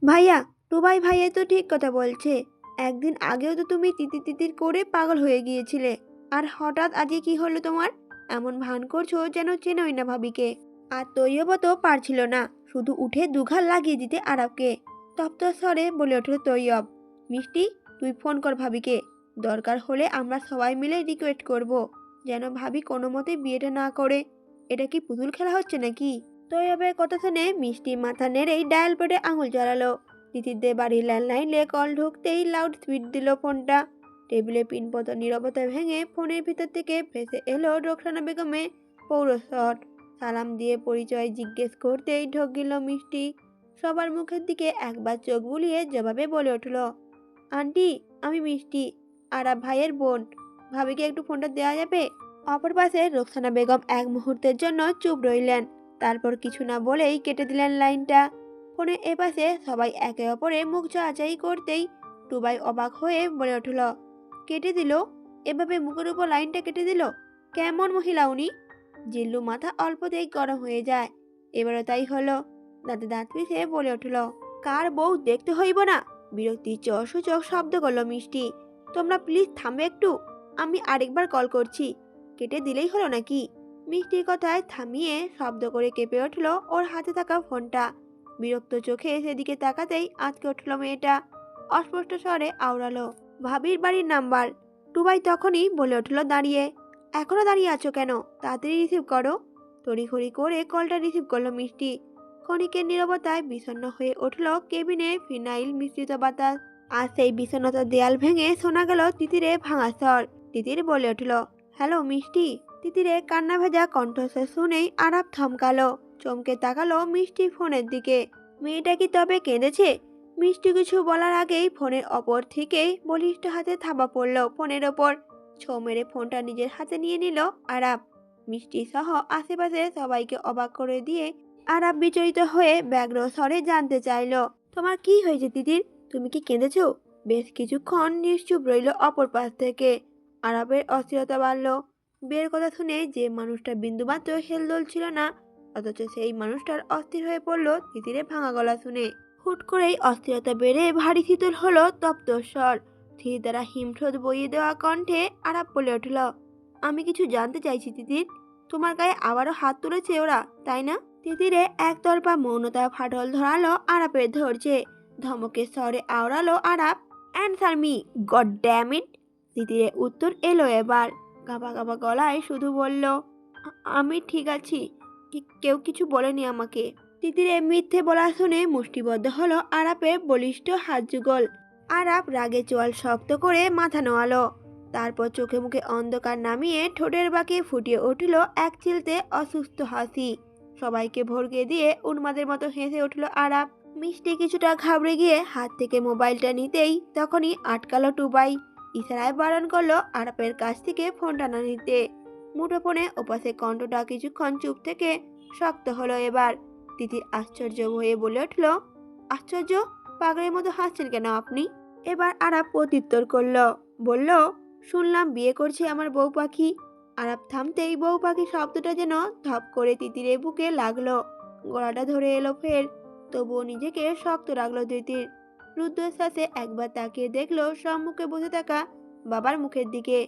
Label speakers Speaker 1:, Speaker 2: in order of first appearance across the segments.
Speaker 1: ভাইয়া, টুবাই ভাইয়া তো ঠিক কথা বলছে। একদিন আগেও তো তুমি তিতির তিতির করে পাগল হয়ে গিয়েছিলে। আর হঠাৎ আজকে কি হলো তোমার? এমন ভান করছো যেন চেনোই না ভাবিকে। আর তৈয়বও তো পারছিল না, শুধু উঠে দুঘাল লাগিয়ে দিতে আরবকে। তপ্ত স্বরে বলে উঠল তৈয়ব, মিষ্টি, তুই ফোন কর ভাবিকে। দরকার হলে আমরা সবাই মিলে রিকোয়েস্ট করব, যেন ভাবি কোনো মতে বিয়েটা না করে। এটা কি পুতুল খেলা হচ্ছে নাকি? তৈয়বের কথা শুনে মিষ্টি মাথা নেড়েই ডায়াল প্যাডে আঙুল চালালো। তিতিরদের বাড়ির ল্যান্ডলাইনে কল ঢুকতেই লাউড স্পিড দিল ফোনটা। টেবিলে পিনপত নীরবতা ভেঙে ফোনের ভিতর থেকে ভেসে এলো রোকসানা বেগমের পৌরস্বর। সালাম দিয়ে পরিচয় জিজ্ঞেস করতেই ঢোক গেল মিষ্টি। সবার মুখের দিকে একবার চোখ বুলিয়ে জবাবে বলে উঠল, আন্টি, আমি মিষ্টি, আরাব ভাইয়ের বোন। ভাবিকে একটু ফোনটা দেওয়া যাবে? অপর পাশে রোকসানা বেগম এক মুহূর্তের জন্য চুপ রইলেন, তারপর কিছু না বলেই কেটে দিলেন লাইনটা। ফোনের এপাশে সবাই একে অপরে মুখ চাচাই করতেই টুবাই অবাক হয়ে বলে উঠল, কেটে দিল? এভাবে মুখের উপর লাইনটা কেটে দিল? কেমন মহিলা উনি? জিল্লু মাথা অল্পতেই গরম হয়ে যায়। এবারও তাই হলো। দাঁতে দাঁত পিষে বলে উঠল, কার বউ দেখতে হইব না? বিরক্তির সূচক শব্দ করলো মিষ্টি। তোমরা প্লিজ থামবে একটু, আমি আরেকবার কল করছি। কেটে দিলেই হলো নাকি? মিষ্টির কথায় থামিয়ে শব্দ করে কেঁপে উঠল ওর হাতে থাকা ফোনটা। বিরক্ত চোখে সেদিকে তাকাতেই আঁতকে উঠল মেয়েটা। অস্পষ্ট স্বরে আওড়ালো, ভাবির বাড়ির নাম্বার। টুবাই তখনই বলে উঠল দাঁড়িয়ে, এখনো দাঁড়িয়ে আছো কেন? তাড়াতাড়ি রিসিভ করো। তড়িঘড়ি করে কলটা রিসিভ করলো মিষ্টি। ক্ষণিকের নীরবতায় বিষণ্ণ হয়ে উঠল কেবিনে ফিনাইল মিশ্রিত বাতাস। আর সেই বিষণ্ণতার দেয়াল ভেঙে শোনা গেল তিতিরে ভাঙা স্বর। তিতির বলে উঠল, হ্যালো মিষ্টি। তিতিরে কান্না ভেজা কণ্ঠস্বর শুনেই আরাপ থমকালো, চমকে তাকালো মিষ্টি ফোনের দিকে। মেয়েটা কি তবে কেঁদেছে? মিষ্টি কিছু বলার আগেই ফোনের অপর থেকেই বলিষ্ঠ হাতে থাবা পড়ল ফোনের ওপর। ছো মেরে ফোনটা নিজের হাতে নিয়ে নিল আরাপ। মিষ্টি সহ আশেপাশে সবাইকে অবাক করে দিয়ে আরাপ বিচলিত হয়ে ব্যগ্র স্বরে জানতে চাইল, তোমার কি হয়েছে তিতির? তুমি কি কেঁদেছ? বেশ কিছুক্ষণ নিশ্চুপ রইল অপর পাশ থেকে। আরাপের অস্থিরতা বাড়ল। বিয়ের কথা শুনে যে মানুষটা বিন্দুমাত্র হেলদোল ছিল না, অথচ সেই মানুষটার অস্থির হয়ে পড়ল তিতিরে ভাঙা গলা শুনে। হুট করেই অস্থিরতা বেড়ে ভারী শীতল হলো তপ্ত স্বর। ধীর দ্বারা হিমঠোঁত বইয়ে দেওয়া কণ্ঠে আরাপ বলে উঠল, আমি কিছু জানতে চাইছি তিতির। তোমার গায়ে আবারও হাত তুলেছে ওরা, তাই না? তিতিরে একতরফা মৌনতা ফাটল ধরালো আরাপের ধৈর্যে। ধমকের স্বরে আওড়ালো Arap, answer me, god damn it. তিতিরে উত্তর এলো এবার। কাঁপা কাঁপা গলায় শুধু বলল, আমি ঠিক আছি, কেউ কিছু বলেনি আমাকে। তিতিরে মিথ্যে বলা শুনে মুষ্টিবদ্ধ হলো আরাপের বলিষ্ঠ হাত যুগল। আরাপ রাগে চোয়াল শক্ত করে মাথা নোয়ালো। তারপর চোখে মুখে অন্ধকার নামিয়ে ঠোঁটের বাঁকে ফুটিয়ে উঠল এক চিলতে অসুস্থ হাসি। সবাইকে ভরকে দিয়ে উন্মাদের মতো হেসে উঠল আরাপ। মিষ্টি কিছুটা ঘাবড়ে গিয়ে হাত থেকে মোবাইলটা নিতেই তখনই আটকালো টুবাই। ইশারায় বারণ করলো আরাপের কাছ থেকে ফোনটা না নিতে। মুঠোফোনে ওপাশে কণ্ঠটা কিছুক্ষণ চুপ থেকে শক্ত হলো এবার। তিতির আশ্চর্য হয়ে বলে উঠল, আশ্চর্য? পাগলের মতো হাসছেন কেন আপনি? এবার আরাপ প্রত্যুত্তর করল, বলল, শুনলাম বিয়ে করছে আমার বউ পাখি। আরাপ থামতেই বউ পাখি শব্দটা যেন ধপ করে তিতিরের বুকে লাগলো। গলাটা ধরে এলো ফের। তবুও নিজেকে শক্ত রাখলো তিতির। রুদ্ধশ্বাসে একবার তাকিয়ে দেখলো সম্মুখে বসে থাকা বাবার মুখের দিকে।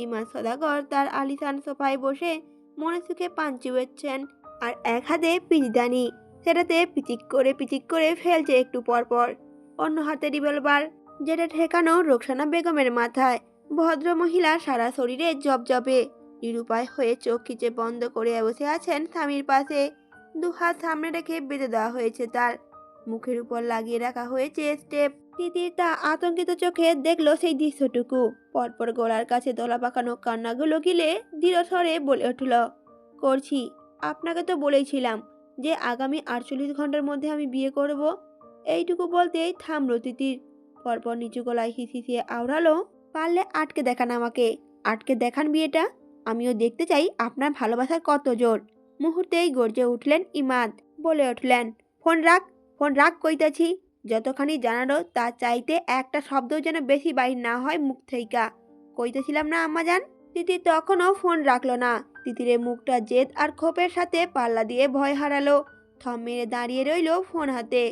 Speaker 1: ইমান সদাগর তার আলিশান সোফায় বসে মনে সুখে পান চিবোচ্ছেন, আর এক হাতে পিচদানি, সেটাতে পিচিক করে ফেলছে একটু পরপর। অন্য হাতে রিভলভার, যেটা ঠেকানো রোকসানা বেগমের মাথায়। ভদ্র মহিলা সারা শরীরে জবজবে, নিরুপায় হয়ে চোখ খিচে বন্ধ করে বসে আছেন স্বামীর পাশে। দু হাত সামনে রেখে বেঁধে দেওয়া হয়েছে তার। মুখের উপর লাগিয়ে রাখা হয়েছে স্টেপ। তিতির তা আতঙ্কিত চোখে দেখলো সেই দৃশ্যটুকু। পরপর গলার কাছে দলা পাকানো কান্নাগুলো গিলে দৃঢ় স্বরে বলে উঠল, করছি। আপনাকে তো বলেইছিলাম যে আগামী 48 ঘন্টার মধ্যে আমি বিয়ে করব। এইটুকু বলতেই থামলো তিতির। পরপর নিচু গলায় হিসিয়ে আওড়ালো, পারলে আটকে দেখান আমাকে, আটকে দেখান বিয়েটা। আমিও দেখতে চাই আপনার ভালোবাসার কত জোর। মুহূর্তেই গর্জে উঠলেন ইমাদ, বলে উঠলেন, ফোন রাখ, ফোন রাখ কইতাছি। যতখানি জানারো তা চাইতে একটা শব্দও যেন বেশি বাইর না হয় মুখ থেইকা। কইতেছিলাম না আম্মাজান। তিতির তখনও ফোন রাখলো না। তিতিরের মুখটা জেদ আর ক্ষোভের সাথে পাল্লা দিয়ে ভয় হারালো। থম মেরে দাঁড়িয়ে রইল ফোন হাতে।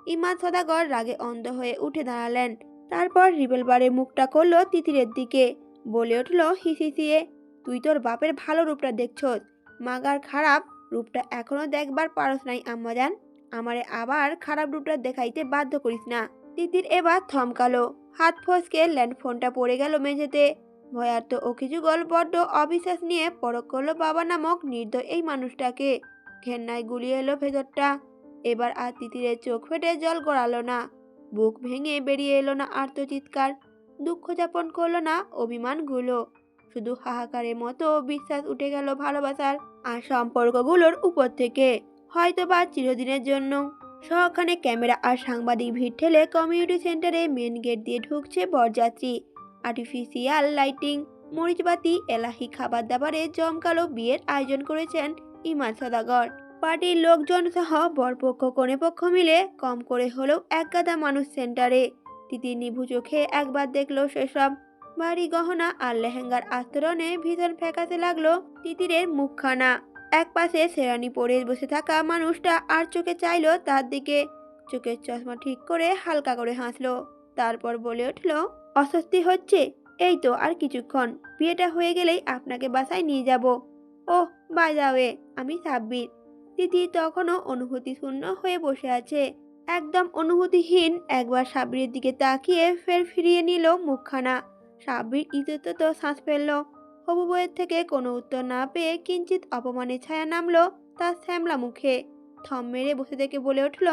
Speaker 1: ইমাদ সদাগর রাগে অন্ধ হয়ে উঠে দাঁড়ালেন। তারপর রিভলভারে মুখটা করলো তিতিরের দিকে, বলে উঠল হিসিয়ে, তুই তোর বাপের ভালো রূপটা দেখছস, মাগার খারাপ রূপটা এখনো দেখবার পারস নাই আম্মাজান। আমারে আবার খারাপ রূপটা দেখাইতে বাধ্য করিস না। তিতির এবার থমকালো, হাত ফসকে ল্যান্ড ফোনটা পড়ে গেল মেঝেতে। ভয়ার্ত অখিযুগল বড্ড অবিশ্বাস নিয়ে পরখ করলো বাবা নামক নির্দয় এই মানুষটাকে। ঘেন্নায় গুলিয়ে এলো ভেতরটা। এবার আর তিতিরের চোখ ফেটে জল গড়ালো না, বুক ভেঙে বেরিয়ে এলো না আর্তচিৎকার, দুঃখ যাপন করলো না অভিমানগুলো, শুধু হাহাকারের মতো বিশ্বাস উঠে গেল ভালোবাসার আর সম্পর্কগুলোর উপর থেকে, হয়তোবা চিরদিনের জন্য। সবখানে ক্যামেরা আর সাংবাদিক ভিড় ঠেলে কমিউনিটি সেন্টারে মেন গেট দিয়ে ঢুকছে বরযাত্রী। আর্টিফিশিয়াল লাইটিং, মরিচবাতি, এলাহি খাবার দাবারে জমকালো বিয়ের আয়োজন করেছেন ইমাদ সদাগর। পার্টির লোকজন সহ বরপক্ষ কনেপক্ষ মিলে কম করে হলেও এক গাদা মানুষ সেন্টারে। তিতির নিভু চোখে একবার দেখলো সেসব। ভারী গহনা আর লেহেঙ্গার আস্তরণে ভীষণ ফ্যাকাশে লাগলো তিতিরের মুখখানা। এক পাশে শেরানি পরে বসে থাকা মানুষটা আর চোখে চাইলো তার দিকে, চোখের চশমা ঠিক করে হালকা করে হাসলো। তারপর বলে উঠল, অস্বস্তি হচ্ছে? এই তো আর কিছুক্ষণ, বিয়েটা হয়ে গেলেই আপনাকে বাসায় নিয়ে যাব। ওহ বাই দ্য ওয়ে, আমি সাব্বির। তিথি তখনও অনুভূতি শূন্য হয়ে বসে আছে, একদম অনুভূতিহীন। একবার সাব্বিরের দিকে তাকিয়ে ফের ফিরিয়ে নিল মুখখানা। সাব্বির ইতস্তত শ্বাস ফেলল। হবু বউয়ের থেকে কোনো উত্তর না পেয়ে কিঞ্চিত অপমানের ছায়া নামলো তার শ্যামলা মুখে। থম মেরে বসে থেকে বলে উঠল,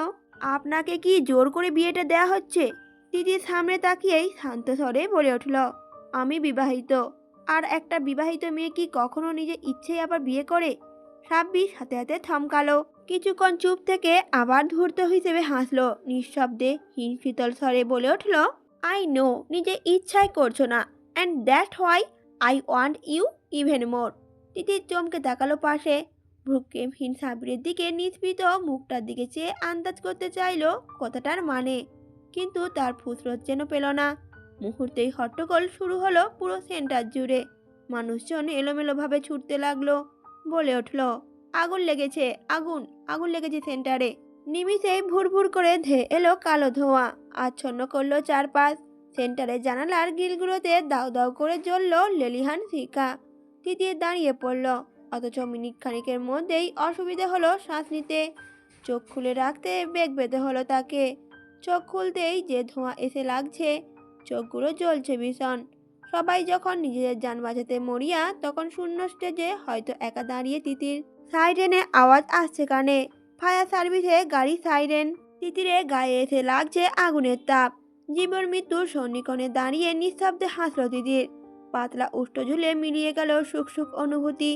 Speaker 1: আপনাকে কি জোর করে বিয়েটা দেয়া হচ্ছে? তিতির সামনে তাকিয়েই শান্ত স্বরে বলে উঠল, আমি বিবাহিত। আর একটা বিবাহিত মেয়ে কি কখনো নিজের ইচ্ছেই আবার বিয়ে করে? সাব্বির হাতে হাতে থমকালো, কিছুক্ষণ চুপ থেকে আবার ধূর্ত হিসেবে হাসলো নিঃশব্দে হীন শীতল স্বরে বলে উঠল, আই নো নিজের ইচ্ছাই করছো না, and that's why I want you even more. Titir চমকে তাকালো পাশে, ভ্রুক্ষেপহীন সাব্বিরের দিকে নিষ্পৃত মুখটার দিকে চেয়ে আন্দাজ করতে চাইল কথাটার মানে, কিন্তু তার ফুসরত যেন পেল না। মুহূর্তেই হট্টগোল শুরু হলো পুরো সেন্টার জুড়ে। মানুষজন এলোমেলোভাবে ছুটতে লাগলো। বলে উঠল, আগুন লেগেছে, আগুন, আগুন লেগেছে সেন্টারে। নিমিষেই ভুরভুর করে ধেয়ে এলো কালো ধোঁয়া, আচ্ছন্ন করলো চারপাশ। সেন্টারের জানালার গ্রিলগুলোতে দাউ দাউ করে জ্বলল লেলিহান শিখা। তিতির দাঁড়িয়ে পড়ল, অথচ মিনিট খানিকের মধ্যেই অসুবিধে হলো শ্বাস নিতে। চোখ খুলে রাখতে বেগ পেতে হলো তাকে। চোখ খুলতেই যে ধোঁয়া এসে লাগছে, চোখগুলো জ্বলছে ভীষণ। সবাই যখন নিজেদের যান বাঁচাতে মরিয়া, তখন শূন্য স্টেজে হয়তো একা দাঁড়িয়ে তিতির। সাইরেনে আওয়াজ আসছে কানে, ফায়ার সার্ভিসে গাড়ি সাইরেন। তিতিরে গায়ে এসে লাগছে আগুনের তাপ। জীবন মৃত্যুর সন্নিকণে দাঁড়িয়ে নিঃশব্দে হাসল তিতির। পাতলা উষ্ঠ ঝুলে মিলিয়ে গেল সুখ সুখ অনুভূতি।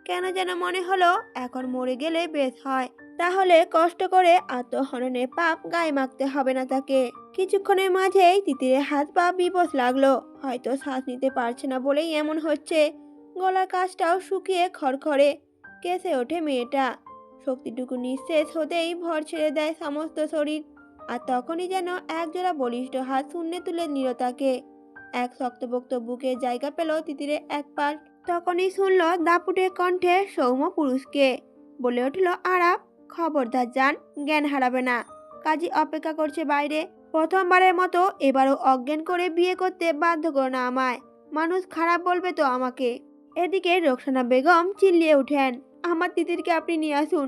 Speaker 1: কেন যেন মনে হলো এখন মরে গেলে বেশ হয়, তাহলে কষ্ট করে আত্মহননের পাপ গায়ে মাখতে হবে না তাকে। কিছুক্ষণের মাঝেই তিতিরের হাত পা বিবশ লাগলো, হয়তো শ্বাস নিতে পারছে না বলেই এমন হচ্ছে। গলার কাছটাও শুকিয়ে খড়খড়ে। কেসে ওঠে মেয়েটা, শক্তিটুকু নিঃশেষ হতেই ভর ছেড়ে দেয় সমস্ত শরীর। আর তখনই যেন একজোড়া বলিষ্ঠ হাত শূন্যে তুলে নিল তাকে। এক শক্তপোক্ত বুকে জায়গা পেল তিতিরের এক পাশ। তখনই শুনল দাপুটে কণ্ঠে সৌম্য পুরুষকে, বলে উঠল, আরাপ, খবরদার যান, জ্ঞান হারাবে না, কাজী অপেক্ষা করছে বাইরে। প্রথমবারের মতো এবারও অজ্ঞান করে বিয়ে করতে বাধ্য করো না আমায়, মানুষ খারাপ বলবে তো আমাকে। এদিকে রোকসানা বেগম চিল্লিয়ে উঠেন, আমার তিতিরকে আপনি নিয়ে আসুন,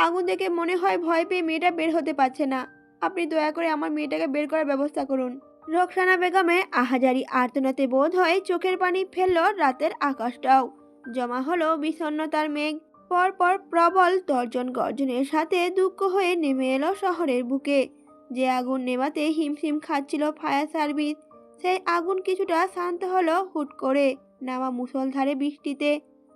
Speaker 1: আগুন দেখে মনে হয় ভয় পেয়ে মেয়েটা বের হতে পারছে না, আপনি দয়া করে আমার মেয়েটাকে বের করার ব্যবস্থা করুন। রোকসানা বেগমের আহাজারি আর্তনাতে বোধ হয় চোখের পানি ফেলল রাতের আকাশটাও। জমা হলো বিষণ্ণতার মেঘ। পরপর প্রবল তর্জন গর্জনের সাথে দুঃখ হয়ে নেমে এলো শহরের বুকে। যে আগুন নেভাতে হিমশিম খাচ্ছিল ফায়ার সার্ভিস, সেই আগুন কিছুটা শান্ত হলো হুট করে নামা মুষলধারে বৃষ্টিতে।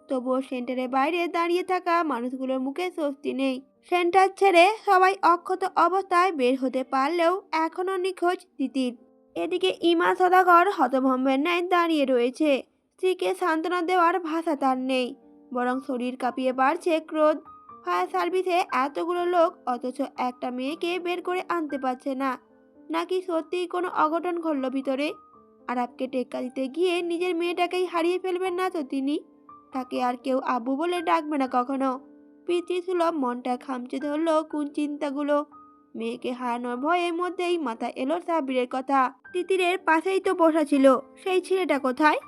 Speaker 1: তবুও সেন্টারের বাইরে দাঁড়িয়ে থাকা মানুষগুলোর মুখে স্বস্তি নেই। সেন্টার ছেড়ে সবাই অক্ষত অবস্থায় বের হতে পারলেও এখনও নিখোঁজ তিতির। এদিকে ইমাদ সদাগর হতভম্বের ন্যায় দাঁড়িয়ে রয়েছে। স্ত্রীকে সান্ত্বনা দেওয়ার ভাষা তার নেই, বরং শরীর কাঁপিয়ে বাড়ছে ক্রোধ। ফায়ার সার্ভিসে এতগুলো লোক, অথচ একটা মেয়েকে বের করে আনতে পারছে না। নাকি সত্যিই কোনো অঘটন ঘটল ভিতরে? আরাবকে টেক্কা দিতে গিয়ে নিজের মেয়েটাকেই হারিয়ে ফেলবেন না তো তিনি? তাকে আর কেউ আব্বু বলে ডাকবে না কখনো? পিতৃসুলভ মনটা খামচে ধরল কোন চিন্তাগুলো। মেয়েকে হারানোর ভয়ের মধ্যেই মাথায় এলো সাব্বিরের কথা। তিতিরের পাশেই তো বসা ছিল, সেই ছেলেটা কোথায়?